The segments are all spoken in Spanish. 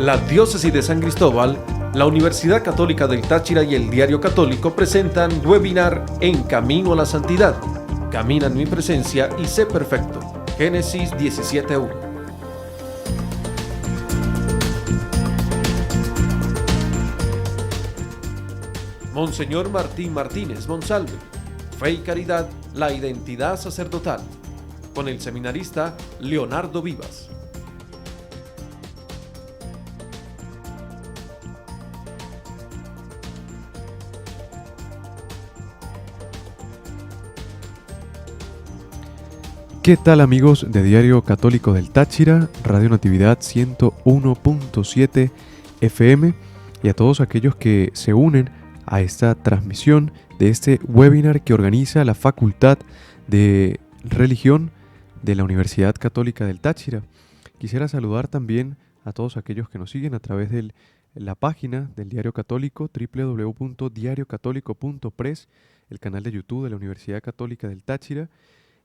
La Diócesis de San Cristóbal, la Universidad Católica del Táchira y el Diario Católico presentan webinar En Camino a la Santidad. Camina en mi presencia y sé perfecto. Génesis 17:1. Monseñor Martín Martínez Monsalve. Fe y caridad, la identidad sacerdotal. Con el seminarista Leonardo Vivas. ¿Qué tal, amigos de Diario Católico del Táchira, Radio Natividad 101.7 FM y a todos aquellos que se unen a esta transmisión de este webinar que organiza la Facultad de Religión de la Universidad Católica del Táchira? Quisiera saludar también a todos aquellos que nos siguen a través de la página del Diario Católico, www.diariocatólico.press, el canal de YouTube de la Universidad Católica del Táchira,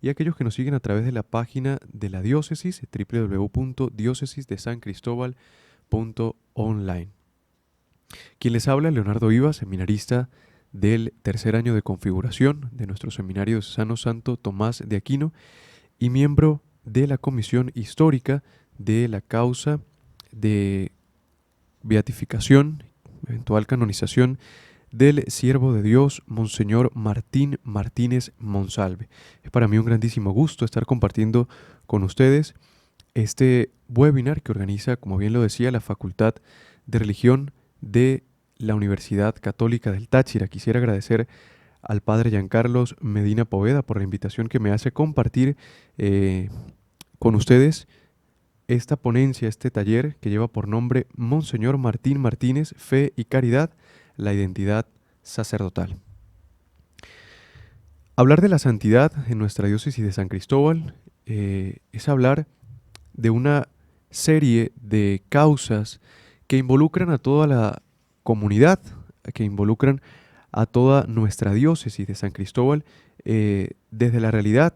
y aquellos que nos siguen a través de la página de la diócesis, www.diocesisdesancristóbal.online. Quien les habla, Leonardo Vivas, seminarista del tercer año de configuración de nuestro seminario diocesano Santo Tomás de Aquino y miembro de la Comisión Histórica de la causa de beatificación, eventual canonización del siervo de Dios, Monseñor Martín Martínez Monsalve. Es para mí un grandísimo gusto estar compartiendo con ustedes este webinar que organiza, como bien lo decía, la Facultad de Religión de la Universidad Católica del Táchira. Quisiera agradecer al padre Giancarlos Medina Poveda por la invitación que me hace compartir con ustedes esta ponencia, este taller que lleva por nombre Monseñor Martín Martínez, Fe y Caridad, la identidad sacerdotal. Hablar de la santidad en nuestra diócesis de San Cristóbal es hablar de una serie de causas que involucran a toda la comunidad, que involucran a toda nuestra diócesis de San Cristóbal desde la realidad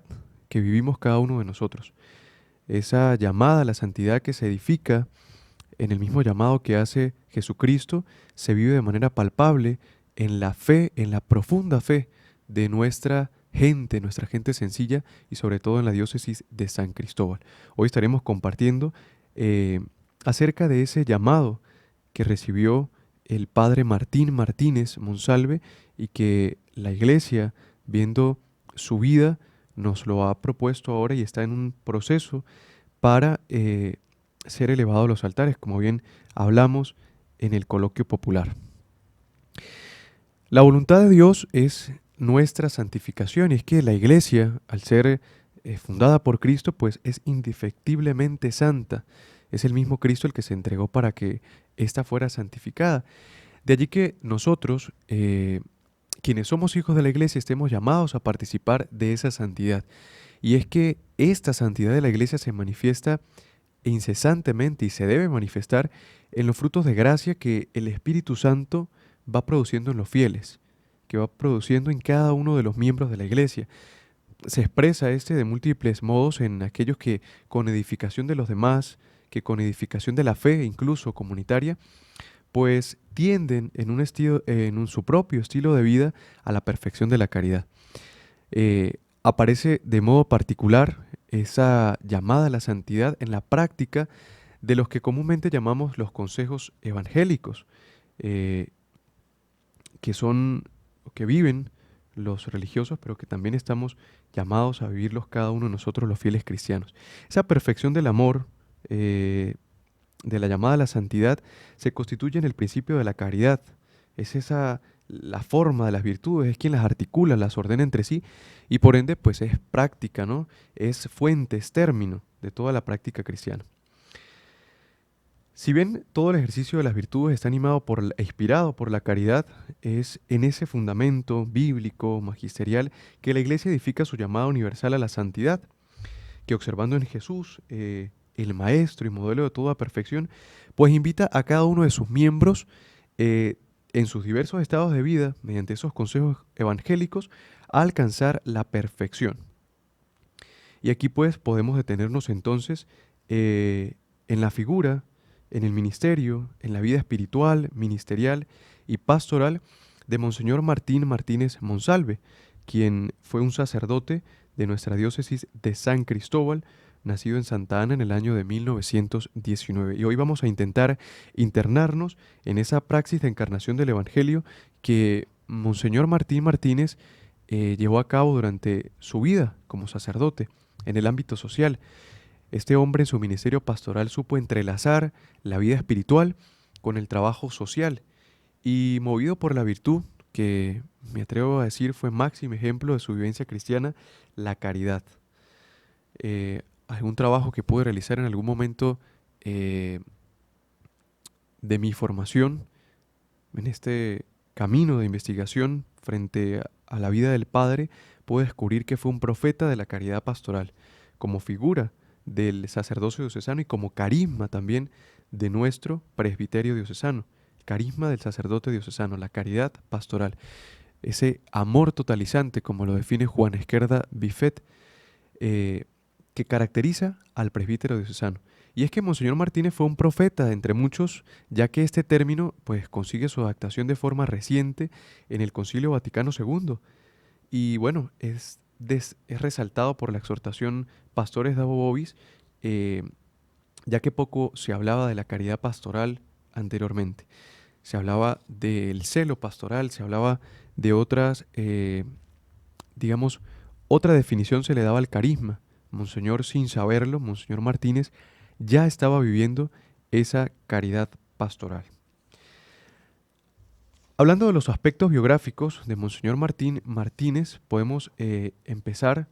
que vivimos cada uno de nosotros. Esa llamada a la santidad que se edifica en el mismo llamado que hace Jesucristo se vive de manera palpable en la fe, en la profunda fe de nuestra gente sencilla y sobre todo en la diócesis de San Cristóbal. Hoy estaremos compartiendo acerca de ese llamado que recibió el padre Martín Martínez Monsalve y que la Iglesia, viendo su vida, nos lo ha propuesto ahora y está en un proceso para ser elevado a los altares, como bien hablamos en el coloquio popular. La voluntad de Dios es nuestra santificación, y es que la Iglesia, al ser fundada por Cristo, pues es indefectiblemente santa. Es el mismo Cristo el que se entregó para que ésta fuera santificada. De allí que nosotros, quienes somos hijos de la Iglesia, estemos llamados a participar de esa santidad. Y es que esta santidad de la Iglesia se manifiesta incesantemente y se debe manifestar en los frutos de gracia que el Espíritu Santo va produciendo en los fieles, que va produciendo en cada uno de los miembros de la Iglesia. Se expresa de múltiples modos en aquellos que con edificación de los demás, que con edificación de la fe, incluso comunitaria, pues tienden en su propio estilo de vida a la perfección de la caridad. Aparece de modo particular esa llamada a la santidad en la práctica de los que comúnmente llamamos los consejos evangélicos, que viven los religiosos, pero que también estamos llamados a vivirlos cada uno de nosotros, los fieles cristianos. Esa perfección del amor, de la llamada a la santidad, se constituye en el principio de la caridad. Es la forma de las virtudes, es quien las articula, las ordena entre sí, y por ende pues es práctica, ¿no? Es fuente, es término de toda la práctica cristiana. Si bien todo el ejercicio de las virtudes está inspirado por la caridad, es en ese fundamento bíblico, magisterial, que la Iglesia edifica su llamada universal a la santidad, que observando en Jesús, el Maestro y modelo de toda perfección, pues invita a cada uno de sus miembros en sus diversos estados de vida, mediante esos consejos evangélicos, a alcanzar la perfección. Y aquí pues podemos detenernos entonces en la figura en el ministerio, en la vida espiritual, ministerial y pastoral de Monseñor Martín Martínez Monsalve, quien fue un sacerdote de nuestra diócesis de San Cristóbal, nacido en Santa Ana en el año de 1919. Y hoy vamos a intentar internarnos en esa praxis de encarnación del Evangelio que Monseñor Martín Martínez llevó a cabo durante su vida como sacerdote en el ámbito social. Este hombre en su ministerio pastoral supo entrelazar la vida espiritual con el trabajo social y movido por la virtud que me atrevo a decir fue máximo ejemplo de su vivencia cristiana, la caridad. Algún trabajo que pude realizar en algún momento de mi formación en este camino de investigación frente a la vida del Padre, pude descubrir que fue un profeta de la caridad pastoral, como figura del sacerdocio diocesano y como carisma también de nuestro presbiterio diocesano, el carisma del sacerdote diocesano, la caridad pastoral, ese amor totalizante, como lo define Juan Esquerda Bifet, que caracteriza al presbítero diocesano. Y es que Monseñor Martínez fue un profeta entre muchos, ya que este término pues consigue su adaptación de forma reciente en el Concilio Vaticano II. Y bueno, es resaltado por la exhortación Pastores Dabo Vobis, ya que poco se hablaba de la caridad pastoral anteriormente. Se hablaba del celo pastoral, se hablaba de otras, digamos, otra definición se le daba al carisma. Monseñor, sin saberlo, Monseñor Martínez ya estaba viviendo esa caridad pastoral. Hablando de los aspectos biográficos de Monseñor Martín Martínez, podemos empezar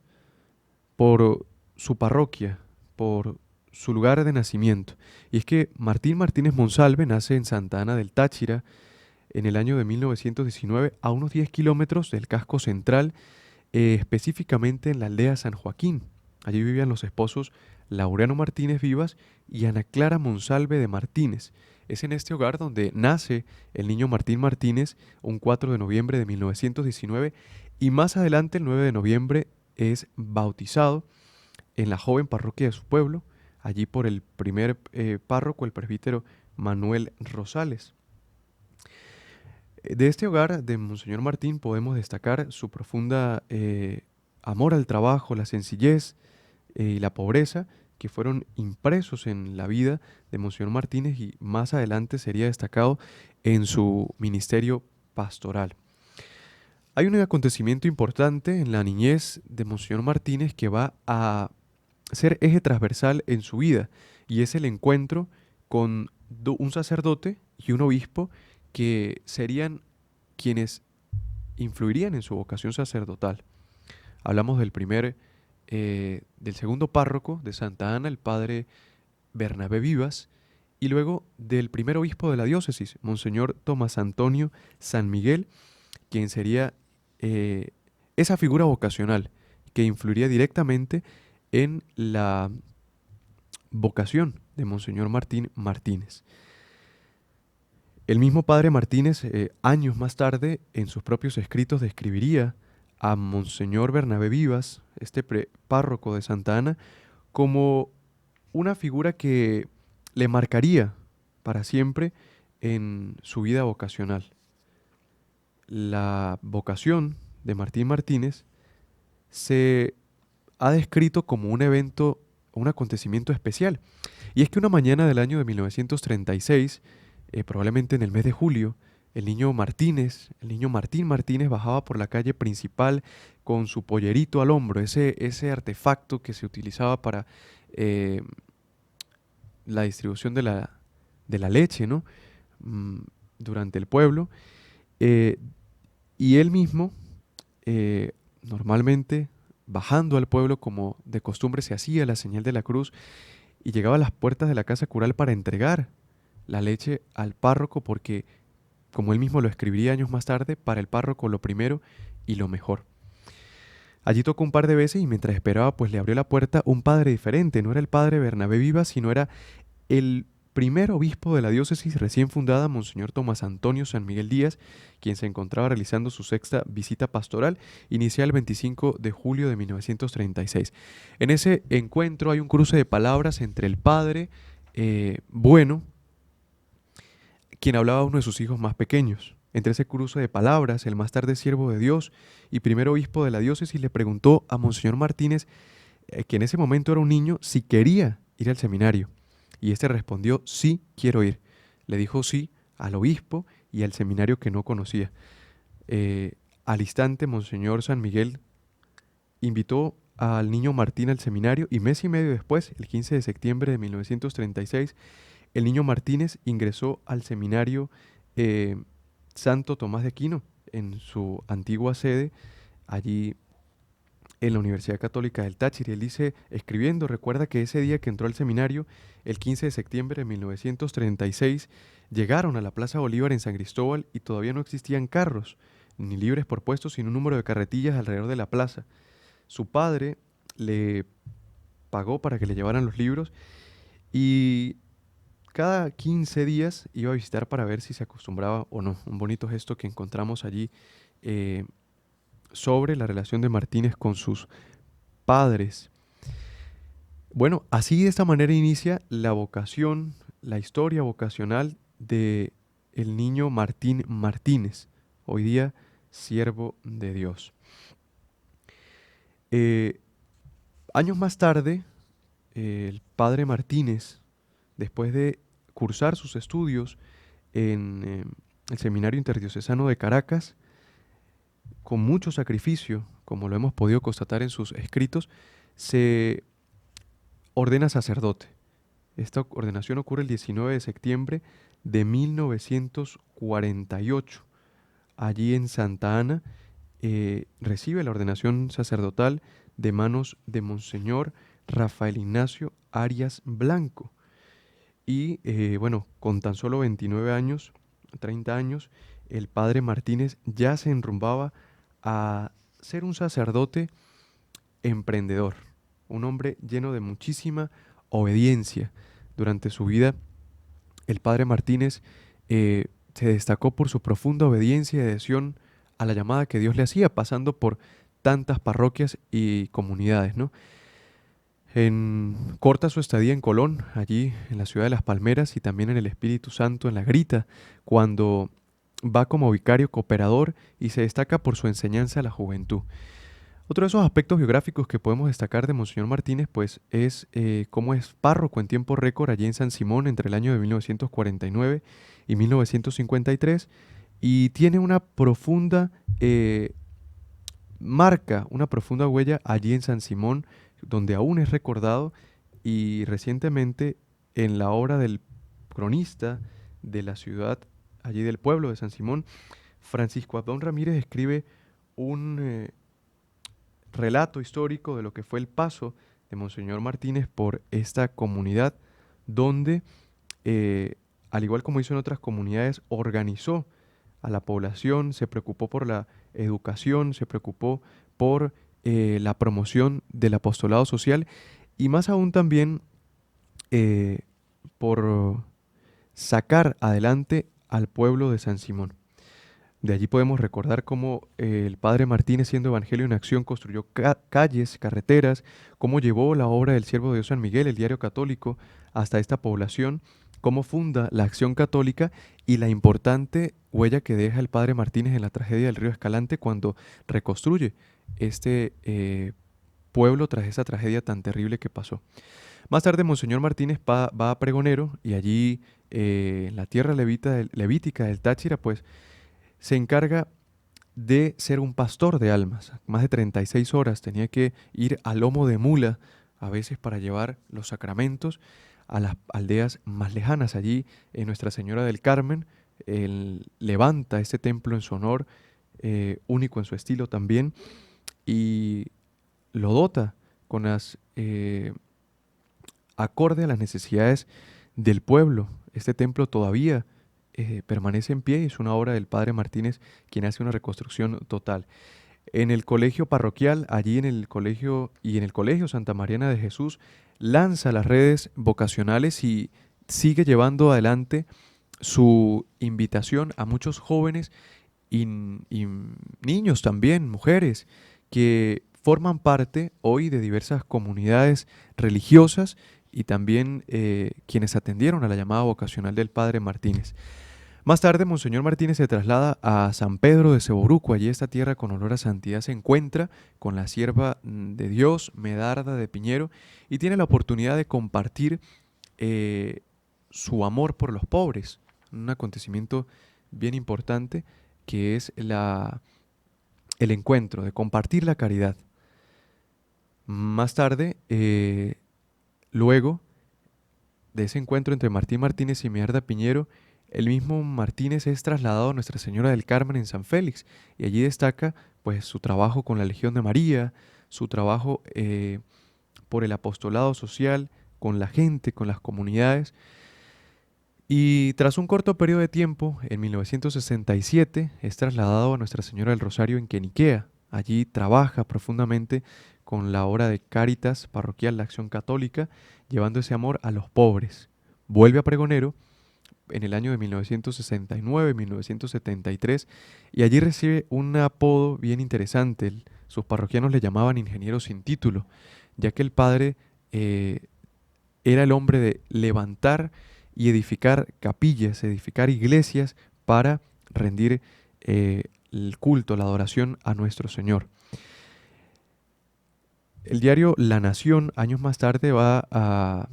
por su parroquia, por su lugar de nacimiento. Y es que Martín Martínez Monsalve nace en Santa Ana del Táchira en el año de 1919, a unos 10 kilómetros del casco central, específicamente en la aldea San Joaquín. Allí vivían los esposos Laureano Martínez Vivas y Ana Clara Monsalve de Martínez. Es en este hogar donde nace el niño Martín Martínez un 4 de noviembre de 1919 y más adelante, el 9 de noviembre, es bautizado en la joven parroquia de su pueblo, allí por el primer párroco, el presbítero Manuel Rosales. De este hogar de Monseñor Martín podemos destacar su profunda amor al trabajo, la sencillez y la pobreza que fueron impresos en la vida de Monseñor Martínez y más adelante sería destacado en su ministerio pastoral. Hay un acontecimiento importante en la niñez de Monseñor Martínez que va a ser eje transversal en su vida y es el encuentro con un sacerdote y un obispo que serían quienes influirían en su vocación sacerdotal. Hablamos del segundo párroco de Santa Ana, el padre Bernabé Vivas, y luego del primer obispo de la diócesis, Monseñor Tomás Antonio San Miguel, quien sería esa figura vocacional que influiría directamente en la vocación de Monseñor Martín Martínez. El mismo padre Martínez, años más tarde, en sus propios escritos describiría a Monseñor Bernabé Vivas, este párroco de Santa Ana, como una figura que le marcaría para siempre en su vida vocacional. La vocación de Martín Martínez se ha descrito como un evento, un acontecimiento especial. Y es que una mañana del año de 1936, probablemente en el mes de julio, el niño Martín Martínez bajaba por la calle principal con su pollerito al hombro, ese artefacto que se utilizaba para la distribución de la leche, ¿no? Durante el pueblo. Y él mismo, normalmente, bajando al pueblo como de costumbre se hacía la señal de la cruz y llegaba a las puertas de la casa cural para entregar la leche al párroco porque, como él mismo lo escribiría años más tarde, para el párroco lo primero y lo mejor. Allí tocó un par de veces y mientras esperaba pues le abrió la puerta un padre diferente, no era el padre Bernabé Vivas, sino era el primer obispo de la diócesis recién fundada, Monseñor Tomás Antonio San Miguel Díaz, quien se encontraba realizando su sexta visita pastoral, iniciada el 25 de julio de 1936. En ese encuentro hay un cruce de palabras entre el padre bueno, quien hablaba a uno de sus hijos más pequeños. Entre ese cruce de palabras, el más tarde siervo de Dios y primer obispo de la diócesis le preguntó a Monseñor Martínez, que en ese momento era un niño, si quería ir al seminario. Y este respondió, sí, quiero ir. Le dijo sí al obispo y al seminario que no conocía. Al instante, Monseñor San Miguel invitó al niño Martín al seminario y mes y medio después, el 15 de septiembre de 1936, el niño Martínez ingresó al seminario Santo Tomás de Aquino en su antigua sede, allí en la Universidad Católica del Táchira. Y él dice, escribiendo, recuerda que ese día que entró al seminario, el 15 de septiembre de 1936, llegaron a la Plaza Bolívar en San Cristóbal y todavía no existían carros, ni libres por puestos, sino un número de carretillas alrededor de la plaza. Su padre le pagó para que le llevaran los libros y cada 15 días iba a visitar para ver si se acostumbraba o no. Un bonito gesto que encontramos allí sobre la relación de Martínez con sus padres. Bueno, así de esta manera inicia la vocación, la historia vocacional de el niño Martín Martínez, hoy día siervo de Dios. Años más tarde, el padre Martínez, después de cursar sus estudios en el Seminario Interdiocesano de Caracas, con mucho sacrificio, como lo hemos podido constatar en sus escritos, se ordena sacerdote. Esta ordenación ocurre el 19 de septiembre de 1948. Allí en Santa Ana recibe la ordenación sacerdotal de manos de Monseñor Rafael Ignacio Arias Blanco. Y bueno, con tan solo 29 años, 30 años, el padre Martínez ya se enrumbaba a ser un sacerdote emprendedor, un hombre lleno de muchísima obediencia. Durante su vida, el padre Martínez se destacó por su profunda obediencia y adhesión a la llamada que Dios le hacía, pasando por tantas parroquias y comunidades, ¿no? Corta su estadía en Colón, allí en la ciudad de Las Palmeras, y también en el Espíritu Santo, en La Grita, cuando va como vicario cooperador y se destaca por su enseñanza a la juventud. Otro de esos aspectos biográficos que podemos destacar de Monseñor Martínez, pues, es cómo es párroco en tiempo récord allí en San Simón entre el año de 1949 y 1953, y tiene una profunda marca, una profunda huella allí en San Simón, donde aún es recordado, y recientemente en la obra del cronista de la ciudad, allí del pueblo de San Simón, Francisco Abdón Ramírez escribe un relato histórico de lo que fue el paso de Monseñor Martínez por esta comunidad, donde, al igual como hizo en otras comunidades, organizó a la población, se preocupó por la educación, se preocupó por la promoción del apostolado social y más aún también por sacar adelante al pueblo de San Simón. De allí podemos recordar cómo el padre Martínez, siendo Evangelio en Acción, construyó calles, carreteras, cómo llevó la obra del siervo de Dios San Miguel, el diario católico, hasta esta población, cómo funda la Acción Católica y la importante huella que deja el padre Martínez en la tragedia del río Escalante cuando reconstruye este pueblo tras esa tragedia tan terrible que pasó. Más tarde, Monseñor Martínez va a Pregonero y allí, en la tierra levítica del Táchira, pues, se encarga de ser un pastor de almas. Más de 36 horas tenía que ir a lomo de mula, a veces para llevar los sacramentos a las aldeas más lejanas. Allí, Nuestra Señora del Carmen, él levanta este templo en su honor, único en su estilo también, y lo dota con las acorde a las necesidades del pueblo. Este templo todavía permanece en pie y es una obra del padre Martínez, quien hace una reconstrucción total. En el colegio parroquial, allí en el colegio y en el colegio Santa Mariana de Jesús, lanza las redes vocacionales y sigue llevando adelante su invitación a muchos jóvenes y niños también, mujeres, que forman parte hoy de diversas comunidades religiosas y también quienes atendieron a la llamada vocacional del padre Martínez. Más tarde, Monseñor Martínez se traslada a San Pedro de Ceboruco. Allí esta tierra con olor a santidad se encuentra con la sierva de Dios, Medarda de Piñero, y tiene la oportunidad de compartir su amor por los pobres. Un acontecimiento bien importante que es el encuentro, de compartir la caridad. Más tarde, luego de ese encuentro entre Martín Martínez y Medarda Piñero, el mismo Martínez es trasladado a Nuestra Señora del Carmen en San Félix y allí destaca pues su trabajo con la Legión de María, su trabajo por el apostolado social, con la gente, con las comunidades. Y tras un corto periodo de tiempo, en 1967, es trasladado a Nuestra Señora del Rosario en Queniquea. Allí trabaja profundamente con la obra de Cáritas Parroquial, la Acción Católica, llevando ese amor a los pobres. Vuelve a Pregonero en el año de 1969, 1973, y allí recibe un apodo bien interesante. Sus parroquianos le llamaban ingeniero sin título, ya que el padre era el hombre de levantar y edificar capillas, edificar iglesias para rendir el culto, la adoración a nuestro Señor. El diario La Nación, años más tarde, va a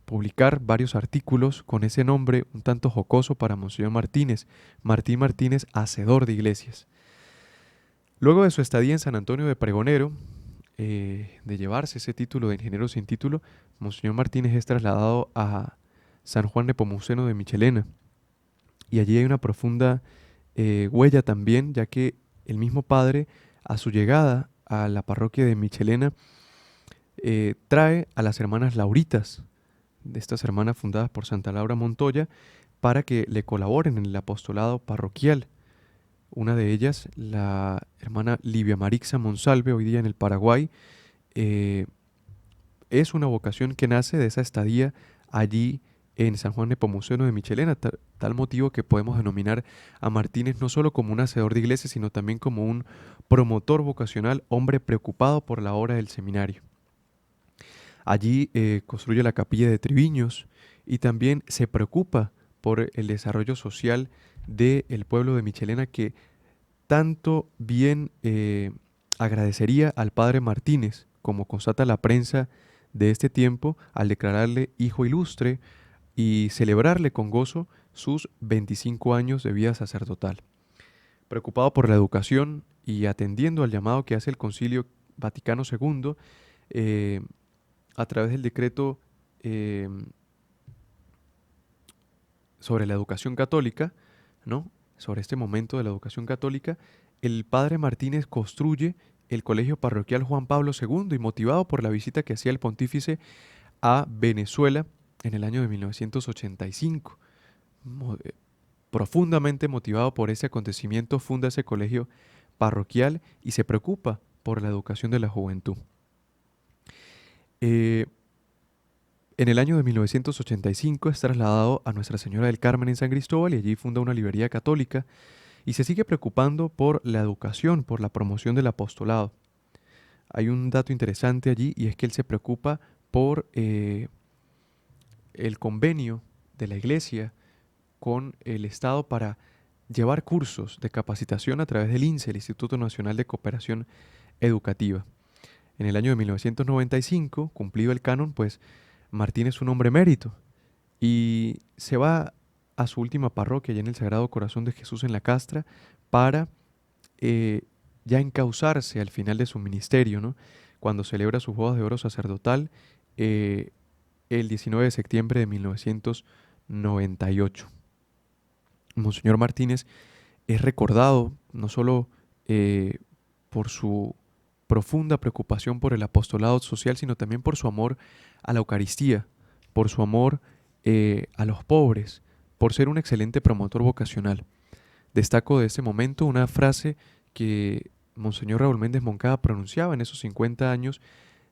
publicar varios artículos con ese nombre un tanto jocoso para Monseñor Martínez, Martín Martínez, hacedor de iglesias. Luego de su estadía en San Antonio de Pregonero, de llevarse ese título de ingeniero sin título, Monseñor Martínez es trasladado a San Juan Nepomuceno de Michelena. Y allí hay una profunda huella también, ya que el mismo padre, a su llegada a la parroquia de Michelena, trae a las hermanas Lauritas, de estas hermanas fundadas por Santa Laura Montoya, para que le colaboren en el apostolado parroquial. Una de ellas, la hermana Livia Marixa Monsalve, hoy día en el Paraguay, es una vocación que nace de esa estadía allí en San Juan Nepomuceno de Michelena, tal motivo que podemos denominar a Martínez no solo como un hacedor de iglesias, sino también como un promotor vocacional, hombre preocupado por la obra del seminario. Allí construye la capilla de Triviños y también se preocupa por el desarrollo social del pueblo de Michelena, que tanto bien agradecería al padre Martínez, como constata la prensa de este tiempo, al declararle hijo ilustre y celebrarle con gozo sus 25 años de vida sacerdotal. Preocupado por la educación y atendiendo al llamado que hace el Concilio Vaticano II, a través del decreto sobre la educación católica, ¿no? Sobre este momento de la educación católica, el padre Martínez construye el Colegio Parroquial Juan Pablo II y motivado por la visita que hacía el pontífice a Venezuela en el año de 1985. Profundamente motivado por ese acontecimiento, funda ese colegio parroquial y se preocupa por la educación de la juventud. En el año de 1985 es trasladado a Nuestra Señora del Carmen en San Cristóbal y allí funda una librería católica y se sigue preocupando por la educación, por la promoción del apostolado. Hay un dato interesante allí y es que él se preocupa por el convenio de la Iglesia con el Estado para llevar cursos de capacitación a través del INSE, el Instituto Nacional de Cooperación Educativa. En el año de 1995, cumplido el canon, pues Martín es un hombre emérito y se va a su última parroquia, ya en el Sagrado Corazón de Jesús en La Castra, para ya encauzarse al final de su ministerio, ¿no? Cuando celebra sus bodas de oro sacerdotal el 19 de septiembre de 1998. Monseñor Martínez es recordado no solo por su profunda preocupación por el apostolado social, sino también por su amor a la Eucaristía, por su amor a los pobres, por ser un excelente promotor vocacional. Destaco de este momento una frase que Monseñor Raúl Méndez Moncada pronunciaba en esos 50 años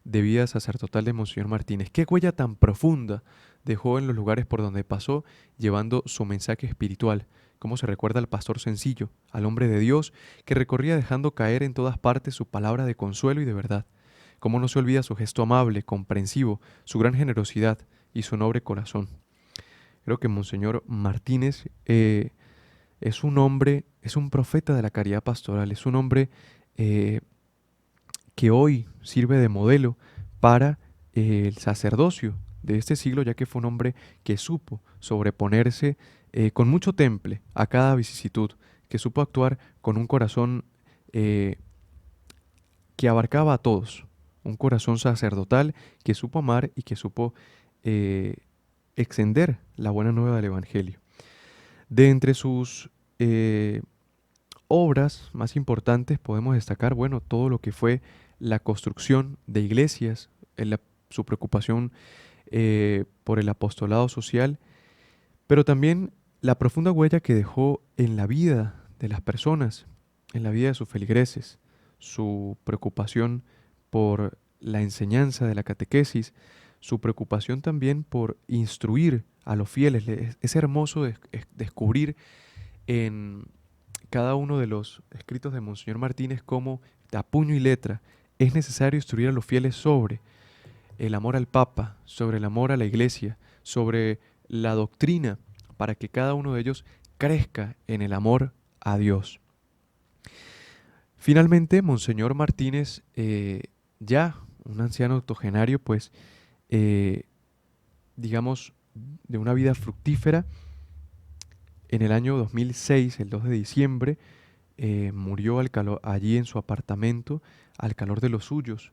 de vida sacerdotal de Monseñor Martínez. ¿Qué huella tan profunda dejó en los lugares por donde pasó, llevando su mensaje espiritual? Cómo se recuerda al pastor sencillo, al hombre de Dios, que recorría dejando caer en todas partes su palabra de consuelo y de verdad. Cómo no se olvida su gesto amable, comprensivo, su gran generosidad y su noble corazón. Creo que Monseñor Martínez Es un hombre, es un profeta de la caridad pastoral, es un hombre eh, que hoy sirve de modelo para el sacerdocio de este siglo, ya que fue un hombre que supo sobreponerse con mucho temple a cada vicisitud, que supo actuar con un corazón eh, que abarcaba a todos, un corazón sacerdotal que supo amar y que supo eh, extender la buena nueva del Evangelio. De entre sus obras más importantes podemos destacar, bueno, todo lo que fue la construcción de iglesias, su preocupación por el apostolado social, pero también la profunda huella que dejó en la vida de las personas, en la vida de sus feligreses, su preocupación por la enseñanza de la catequesis, su preocupación también por instruir a los fieles. Es hermoso descubrir en cada uno de los escritos de Monseñor Martínez cómo a puño y letra es necesario instruir a los fieles sobre el amor al Papa, sobre el amor a la Iglesia, sobre la doctrina, para que cada uno de ellos crezca en el amor a Dios. Finalmente, Monseñor Martínez, ya un anciano octogenario, pues, digamos, de una vida fructífera, en el año 2006, el 2 de diciembre, murió allí en su apartamento, al calor de los suyos,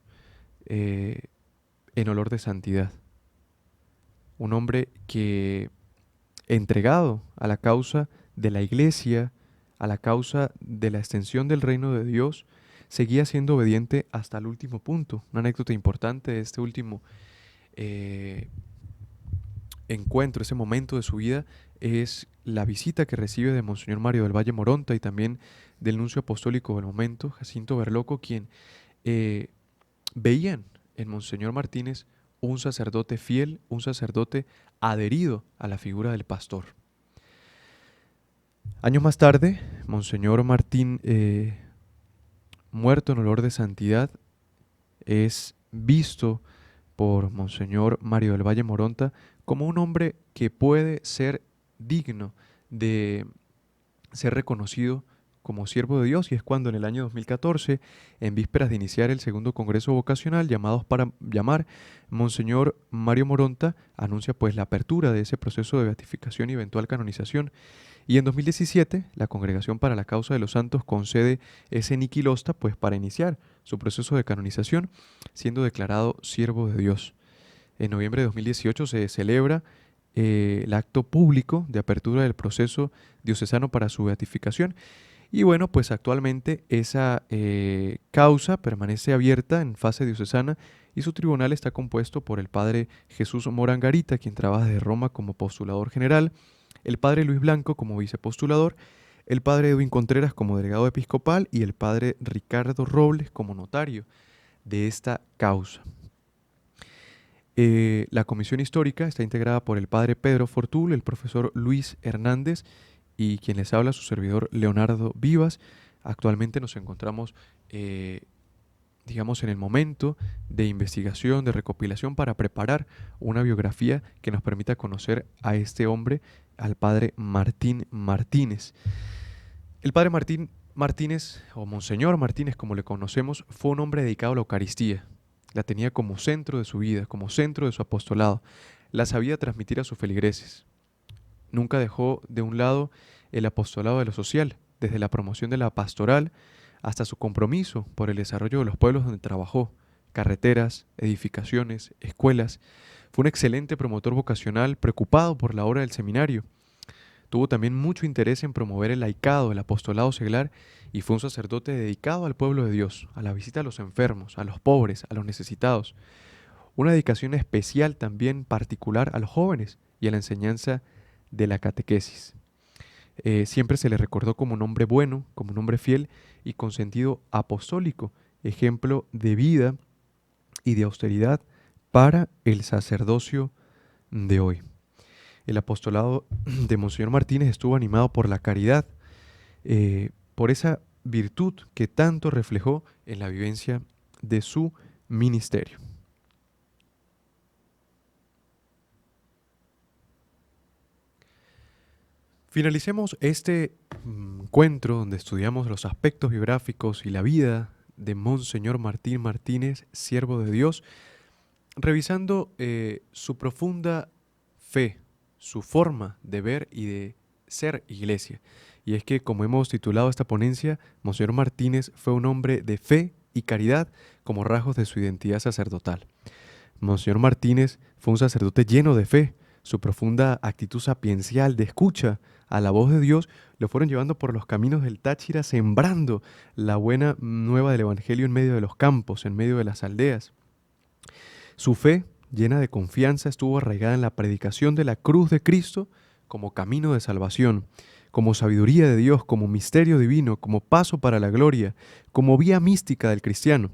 eh, en olor de santidad. Un hombre que, entregado a la causa de la Iglesia, a la causa de la extensión del reino de Dios, seguía siendo obediente hasta el último punto. Una anécdota importante de este último eh, encuentro, ese momento de su vida, es la visita que recibe de Monseñor Mario del Valle Moronta y también del nuncio apostólico del momento, Jacinto Berloco, quien eh, veían en Monseñor Martínez un sacerdote fiel, un sacerdote adherido a la figura del pastor. Años más tarde, Monseñor Martín, muerto en olor de santidad, es visto por Monseñor Mario del Valle Moronta como un hombre que puede ser digno de ser reconocido como siervo de Dios, y es cuando en el año 2014, en vísperas de iniciar el segundo congreso vocacional, llamados para llamar, Monseñor Mario Moronta anuncia pues la apertura de ese proceso de beatificación y eventual canonización. Y en 2017, la Congregación para la Causa de los Santos concede ese niquilosta pues para iniciar su proceso de canonización, siendo declarado siervo de Dios. En noviembre de 2018 se celebra el acto público de apertura del proceso diocesano para su beatificación. Y bueno, pues actualmente esa causa permanece abierta en fase diocesana y su tribunal está compuesto por el padre Jesús Morangarita, quien trabaja desde Roma como postulador general, el padre Luis Blanco como vicepostulador, el padre Edwin Contreras como delegado episcopal y el padre Ricardo Robles como notario de esta causa. La comisión histórica está integrada por el padre Pedro Fortul, el profesor Luis Hernández y quien les habla, su servidor Leonardo Vivas. Actualmente nos encontramos, digamos, en el momento de investigación, de recopilación para preparar una biografía que nos permita conocer a este hombre, al padre Martín Martínez. El padre Martín Martínez, o Monseñor Martínez como le conocemos, fue un hombre dedicado a la Eucaristía. La tenía como centro de su vida, como centro de su apostolado. La sabía transmitir a sus feligreses. Nunca dejó de un lado el apostolado de lo social, desde la promoción de la pastoral hasta su compromiso por el desarrollo de los pueblos donde trabajó, carreteras, edificaciones, escuelas. Fue un excelente promotor vocacional preocupado por la obra del seminario. Tuvo también mucho interés en promover el laicado, el apostolado seglar, y fue un sacerdote dedicado al pueblo de Dios, a la visita a los enfermos, a los pobres, a los necesitados. Una dedicación especial también particular a los jóvenes y a la enseñanza de la catequesis. Siempre se le recordó como un hombre bueno, como un hombre fiel y con sentido apostólico, ejemplo de vida y de austeridad para el sacerdocio de hoy. El apostolado de Monseñor Martínez estuvo animado por la caridad, por esa virtud que tanto reflejó en la vivencia de su ministerio. Finalicemos este encuentro donde estudiamos los aspectos biográficos y la vida de Monseñor Martín Martínez, siervo de Dios, revisando su profunda fe, su forma de ver y de ser iglesia. Y es que, como hemos titulado esta ponencia, Monseñor Martínez fue un hombre de fe y caridad como rasgos de su identidad sacerdotal. Monseñor Martínez fue un sacerdote lleno de fe. Su profunda actitud sapiencial de escucha a la voz de Dios lo fueron llevando por los caminos del Táchira, sembrando la buena nueva del Evangelio en medio de los campos, en medio de las aldeas. Su fe, llena de confianza, estuvo arraigada en la predicación de la cruz de Cristo como camino de salvación, como sabiduría de Dios, como misterio divino, como paso para la gloria, como vía mística del cristiano.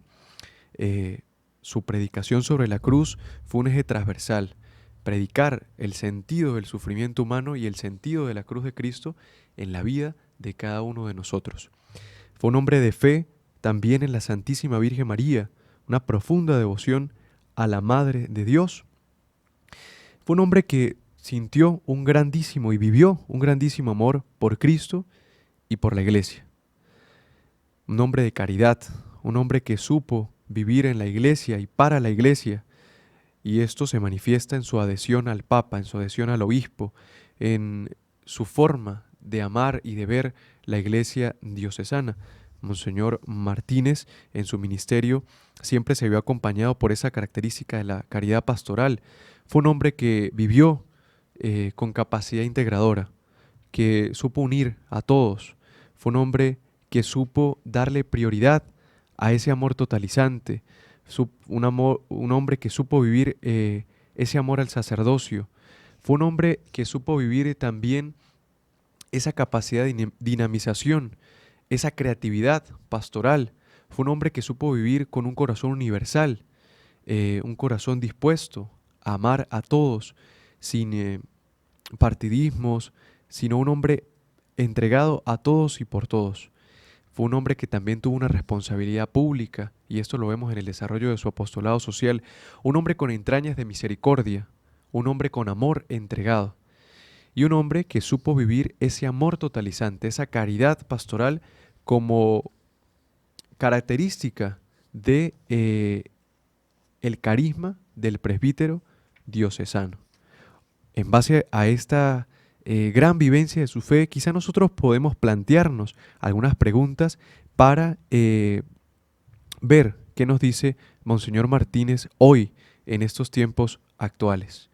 Su predicación sobre la cruz fue un eje transversal. Predicar el sentido del sufrimiento humano y el sentido de la cruz de Cristo en la vida de cada uno de nosotros. Fue un hombre de fe también en la Santísima Virgen María, una profunda devoción a la Madre de Dios. Fue un hombre que sintió un grandísimo y vivió un grandísimo amor por Cristo y por la Iglesia. Un hombre de caridad, un hombre que supo vivir en la Iglesia y para la Iglesia. Y esto se manifiesta en su adhesión al Papa, en su adhesión al obispo, en su forma de amar y de ver la Iglesia diocesana. Monseñor Martínez, en su ministerio, siempre se vio acompañado por esa característica de la caridad pastoral. Fue un hombre que vivió con capacidad integradora, que supo unir a todos. Fue un hombre que supo darle prioridad a ese amor totalizante. Un hombre que supo vivir ese amor al sacerdocio. Fue un hombre que supo vivir también esa capacidad de dinamización, esa creatividad pastoral. Fue un hombre que supo vivir con un corazón universal, un corazón dispuesto a amar a todos, sin partidismos, sino un hombre entregado a todos y por todos. Fue un hombre que también tuvo una responsabilidad pública, y esto lo vemos en el desarrollo de su apostolado social. Un hombre con entrañas de misericordia, un hombre con amor entregado, y un hombre que supo vivir ese amor totalizante, esa caridad pastoral como característica de el carisma del presbítero diocesano. En base a esta gran vivencia de su fe, quizá nosotros podemos plantearnos algunas preguntas para ver qué nos dice Monseñor Martínez hoy en estos tiempos actuales.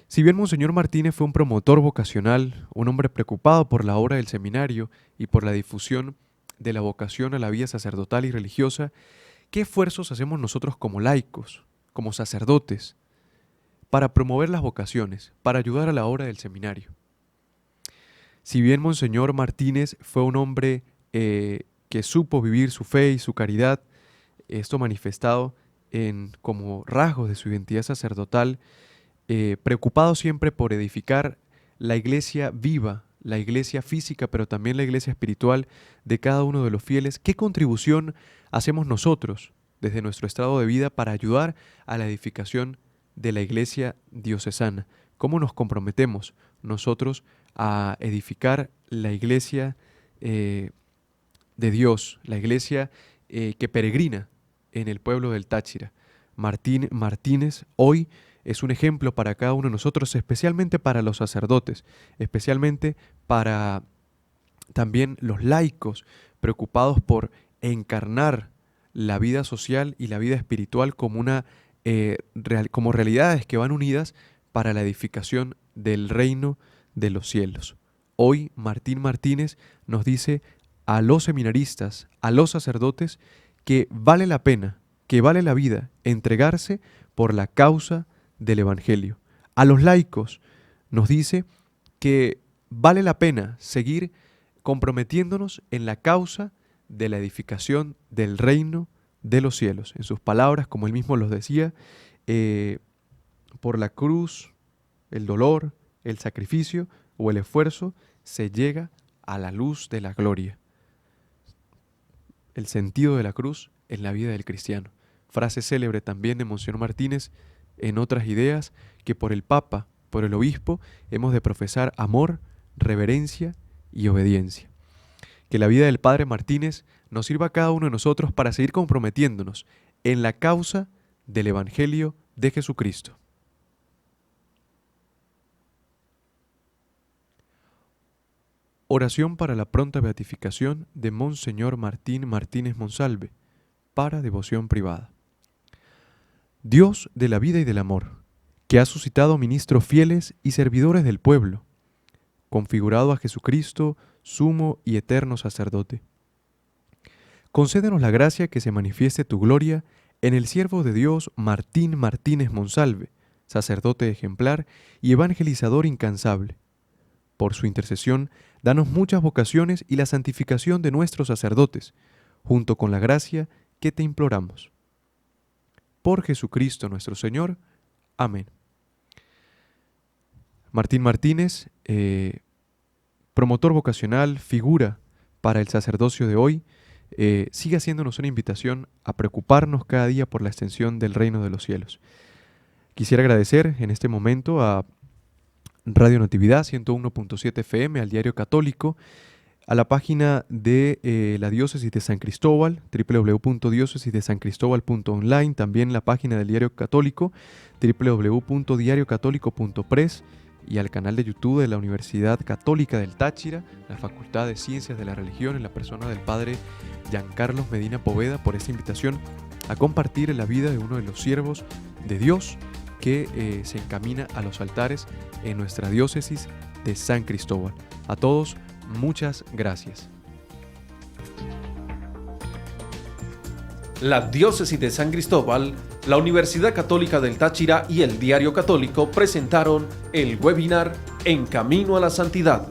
Si bien Monseñor Martínez fue un promotor vocacional, un hombre preocupado por la obra del seminario y por la difusión de la vocación a la vida sacerdotal y religiosa, ¿qué esfuerzos hacemos nosotros como laicos, como sacerdotes, para promover las vocaciones, para ayudar a la obra del seminario? Si bien Monseñor Martínez fue un hombre que supo vivir su fe y su caridad, esto manifestado como rasgos de su identidad sacerdotal, preocupado siempre por edificar la iglesia viva, la iglesia física, pero también la iglesia espiritual de cada uno de los fieles, ¿qué contribución hacemos nosotros desde nuestro estado de vida para ayudar a la edificación de la iglesia diocesana? ¿Cómo nos comprometemos nosotros a edificar la iglesia de Dios, la iglesia que peregrina en el pueblo del Táchira? Martínez hoy es un ejemplo para cada uno de nosotros, especialmente para los sacerdotes, especialmente para también los laicos, preocupados por encarnar la vida social y la vida espiritual como como realidades que van unidas para la edificación del reino de los cielos. Hoy Martín Martínez nos dice a los seminaristas, a los sacerdotes, que vale la pena, que vale la vida entregarse por la causa del Evangelio. A los laicos nos dice que vale la pena seguir comprometiéndonos en la causa de la edificación del reino de los cielos. En sus palabras, como él mismo los decía, por la cruz, el dolor, el sacrificio o el esfuerzo, se llega a la luz de la gloria. El sentido de la cruz en la vida del cristiano. Frase célebre también de Monseñor Martínez en otras ideas, que por el Papa, por el Obispo, hemos de profesar amor reverencia y obediencia. Que la vida del Padre Martínez nos sirva a cada uno de nosotros para seguir comprometiéndonos en la causa del Evangelio de Jesucristo. Oración para la pronta beatificación de Monseñor Martín Martínez Monsalve, para devoción privada. Dios de la vida y del amor, que ha suscitado ministros fieles y servidores del pueblo, configurado a Jesucristo, sumo y eterno sacerdote. Concédenos la gracia que se manifieste tu gloria en el siervo de Dios Martín Martínez Monsalve, sacerdote ejemplar y evangelizador incansable. Por su intercesión, danos muchas vocaciones y la santificación de nuestros sacerdotes, junto con la gracia que te imploramos. Por Jesucristo nuestro Señor. Amén. Martín Martínez, promotor vocacional, figura para el sacerdocio de hoy, sigue haciéndonos una invitación a preocuparnos cada día por la extensión del reino de los cielos. Quisiera agradecer en este momento a Radio Natividad 101.7 FM, al Diario Católico, a la página de la Diócesis de San Cristóbal, www.diocesisdesancristóbal.online, también la página del Diario Católico, www.diariocatólico.press, y al canal de YouTube de la Universidad Católica del Táchira, la Facultad de Ciencias de la Religión, en la persona del Padre Giancarlos Medina Poveda, por esta invitación a compartir la vida de uno de los siervos de Dios que se encamina a los altares en nuestra diócesis de San Cristóbal. A todos, muchas gracias. La Diócesis de San Cristóbal, la Universidad Católica del Táchira y el Diario Católico presentaron el webinar En Camino a la Santidad.